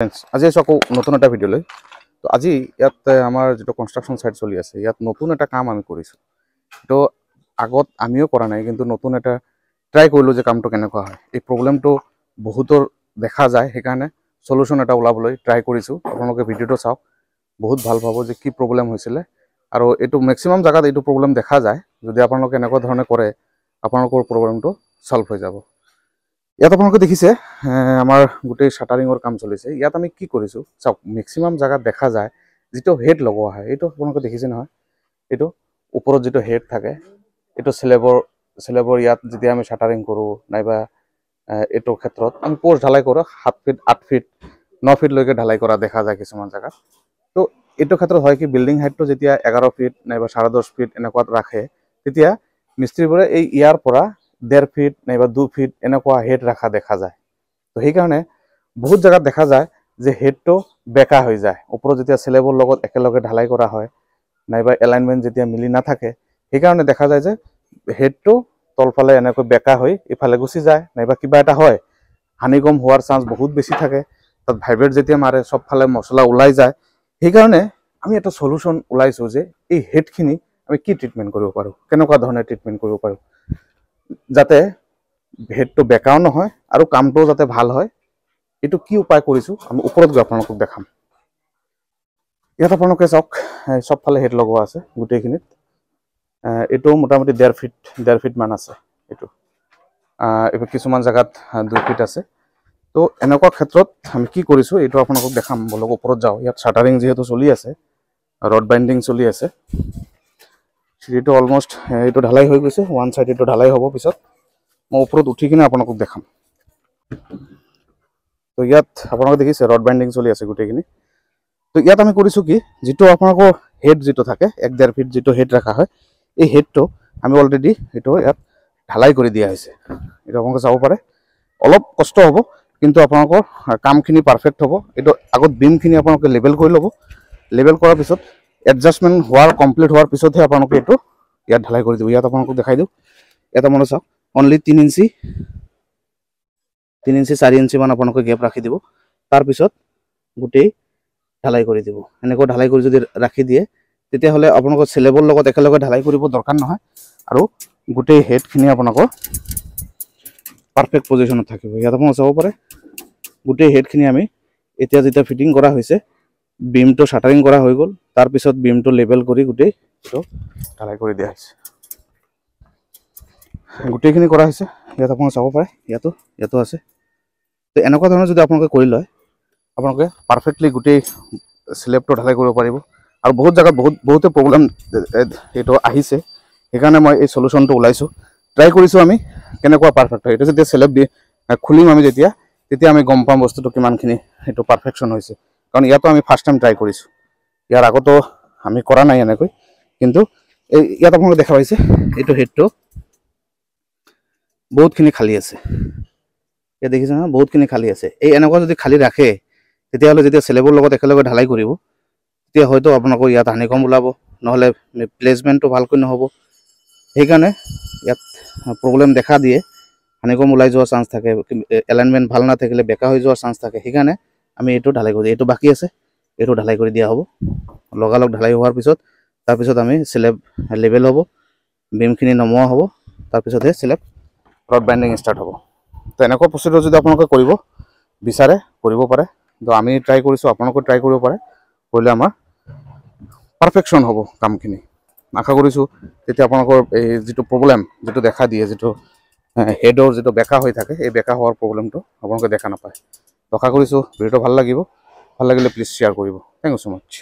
friends आज आसो नतुन एटा video लै तो आज इतना आमार जो कन्स्ट्रक्शन साइट चलि आछे इतना नतुन एटा काम आमी करिছো तो आगत आमिओ करा नाइ किन्तु नतुन एटा ट्राई करिलो जे कामটো केनेकुवा हय ए प्रब्लेमটো बहुतर देखा जाय हेकाने सल्यूशन एटा उलाবলৈ ट्राई करिছো आपनलोके भिडिओটো चाওক बहुत ভাল পাব যে কি प्रब्लेम হৈছিলে আৰু এটো मैक्सिमाम জায়গাত এটো प्रब्लेम দেখা যায় যদি आपनलोके এনেকুৱা ধৰণে কৰে आपनलोকৰ प्रब्लेमটো सल्व হৈ যাব ইয়াত আপোনালোকে দেখিছে আমাৰ গোটেই শাটাৰিংৰ কাম চলিছে ইয়াত আমি কি কৰিছো চাওক मैक्सिमाम জায়গাত দেখা যায় যেটো হেড লগোৱা হয় এটো আপোনালোকে দেখিছে নহয় এটো ওপৰত যেটো হেড থাকে এটো স্লেবৰ ইয়াত যেতিয়া আমি শাটাৰিং কৰো নাইবা এটো ক্ষেত্ৰত আমি পোষ্ট ঢালাই কৰো 7 ফিট 8 ফিট 9 ফিট লৈকে ঢালাই কৰা দেখা যায় কিছুমান জায়গাত তো এটো ক্ষেত্ৰত হয় কি বিল্ডিং হাইটটো যেতিয়া 11 ফিট নাইবা 10.5 ফিট এনেকুৱাত ৰাখে তেতিয়া মিস্ত্ৰীবোৰে এই ইয়াৰ পৰা 1.5 ফিট নাইবা 2 ফিট এনেকুৱা হেড ৰাখা দেখা যায় তো সেই কাৰণে বহুত জায়গাত দেখা যায় যে হেডটো বেকা হৈ যায় ওপৰত যেতিয়া স্লেবৰ লগত একেলগে ঢালাই কৰা হয় নাইবা এলাইনমেন্ট যেতিয়া মিলি না থাকে সেই কাৰণে দেখা যায় যে হেডটো তলফালে এনেকৈ বেকা হৈ ইফালে গুচি যায় নাইবা কিবা এটা হয় হানিকম হোৱাৰ চান্স বহুত বেছি থাকে তাত ভাইব্ৰেট যেতিয়া মাৰে সবফালে মছলা ওলাই যায় সেই কাৰণে আমি এটা সলিউশন উলাইছো যে এই হেডখিনি আমি কি ট্ৰিটমেন্ট কৰিব পাৰো কেনেকুৱা ধৰণে ট্ৰিটমেন্ট কৰিব পাৰো যাতে হেডটো বেকাও নহয় আৰু কামটো যাতে ভাল হয় এটো কি উপায় কৰিছো আমি ওপৰত গৈ আপোনালোকক দেখাম ইয়াত আপোনালোকে চাওক সবফালে হেড লগোৱা আছে গুটেইখিনিত এটো মোটামুটি 1.5 ফিট মান আছে এটো এবে কিছুমান জায়গাত 2 ফিট আছে তো এনেকুৱা ক্ষেত্ৰত আমি কি কৰিছো এটো আপোনালোকক দেখাম বলক ওপৰত যাও ইয়াত শাটাৰিং যেহেতু চলি আছে ৰড বাইন্ডিং চলি আছে সিটো অলমোস্ট এটো ঢালাই হৈ গৈছে ওয়ান সাইড এটো ঢালাই হ'ব পিছত মই ওপৰত উঠি কিনে আপোনালোকক দেখাম তো ইয়াত আপোনালোকে দেখিছে ৰড বাইন্ডিং চলি আছে গুটেইখিনি তো ইয়াত আমি কৰিছো কি যেটো আপোনালোকৰ হেড যেটো থাকে 1.5 ফিট যেটো হেড ৰাখা হয় এই হেডটো আমি অলৰেডি এটো ইয়াত ঢালাই কৰি দিয়া হৈছে এটা আপোনালোকে চাব পাৰে অলপ কষ্ট হ'ব কিন্তু আপোনালোকৰ কামখিনি পাৰফেক্ট হ'ব এটো আগত বিমখিনি আপোনালোকে লেভেল কৰি ল'ব লেভেল কৰাৰ পিছত এডজাস্টমেন্ট হোৱাৰ কমপ্লিট হোৱাৰ পিছতহে আপোনালোকে এটো ইয়াত ঢালাই কৰি দিব ইয়াত আপোনালোকক দেখাই দিও এটা মনে চাওক অনলি 3 ইঞ্চি 4 ইঞ্চি মান আপোনালোকে গ্যাপ ৰাখি দিব তাৰ পিছত গুটেই ঢালাই কৰি দিব এনেকৈ ঢালাই কৰি যদি ৰাখি দিয়ে তেতিয়া হলে আপোনালোকৰ স্লেবৰ লগত একেলগে ঢালাই কৰিব দৰকাৰ নহয় আৰু গুটেই হেডখিনি আপোনালোকৰ পাৰফেক্ট পজিশনত থাকিব ইয়াত আপোনালোকে চাব পাৰে গুটেই হেডখিনি আমি এতিয়া যেতিয়া ফিটিং কৰা হৈছে বিমটো শাটাৰিং কৰা হৈ গল তাৰ পিছত বিমটো লেভেল কৰি গুটেই তো ঢালাই কৰি দিয়া হৈছে গুটেইখিনি কৰা হৈছে ইয়াত আপোনালোকে চাব পাৰে ইয়াতো আছে তো এনেকুৱা ধৰণৰ যদি আপোনালোকে কৰি লয় আপোনালোকে পাৰফেক্টলি গুটেই স্লেবটো ঢালাই কৰিব পাৰিব আৰু বহুত জায়গাত বহুতে প্ৰবলেম এটো আহিছে সেইকাৰণে মই এই সলিউশনটো উলাইছো ট্ৰাই কৰিছো আমি কেনেকুৱা পারফেক্ট হয় এটা যেতিয়া স্লেব দি খুলিম আমি তেতিয়া আমি গম পাম বস্তুটো কিমানখিনি এটো পারফেকশন হৈছে কাৰণ ইয়াতো আমি ফাৰ্স্ট টাইম ট্ৰাই কৰিছো ইয়াৰ আগতো আমি কৰা নাই এনেকৈ কিন্তু ইয়াত আপোনালোকে দেখা পাইছে এটো হেডটো বহুতখিনি খালি আছে এই দেখিছে না বহুতখিনি খালি আছে এই এনেকুৱা যদি খালি ৰাখে তেতিয়া হলে যেতিয়া স্লেবৰ লগত একেলগে ঢালাই কৰিব তেতিয়া হয়তো আপোনালোকৰ ইয়াত হানিকম ওলাব নহলে প্লেসমেন্টটো ভালকৈ নহব সেইকাৰণে ইয়াত প্ৰবলেম দেখা দিয়ে হানিকম ওলাই যোৱাৰ চান্স থাকে এলাইনমেন্ট ভাল না থাকিলে বেকা হৈ যোৱাৰ চান্স থাকে সেইকাৰণে আমি এটো ঢালাই কৰি এটো বাকি আছে এটো ঢালাই কৰি দিয়া হ'ব লগালগ ঢালাই হোৱাৰ পিছত তাৰ পিছত আমি স্লেব লেভেল হ'ব বিমখিনি নমোৱা হ'ব তাৰ পিছতহে স্লেব ৰড বাইন্ডিং ষ্টাৰ্ট হ'ব তো এনেকুৱা প্ৰসিডিউৰ যদি আপোনালোকে কৰিব বিচাৰে কৰিব পাৰে তো আমি ট্ৰাই কৰিছো আপোনালোকে ট্ৰাই কৰিব পাৰে কৰিলে আমাৰ পাৰফেকশন হ'ব কামখিনি আশা কৰিছো তেতিয়া আপোনালোকৰ এই যেটো প্ৰবলেম যেটো দেখা দিয়ে যেটো হেডৰ যেটো বেকা হৈ থাকে এই বেকা হোৱাৰ প্ৰবলেমটো আপোনালোকে দেখা নাপায় আশা কৰিছো ভিডিওটো ভাল লাগিলে প্লিজ শেয়াৰ কৰিব থ্যাংক ইউ সো মাচ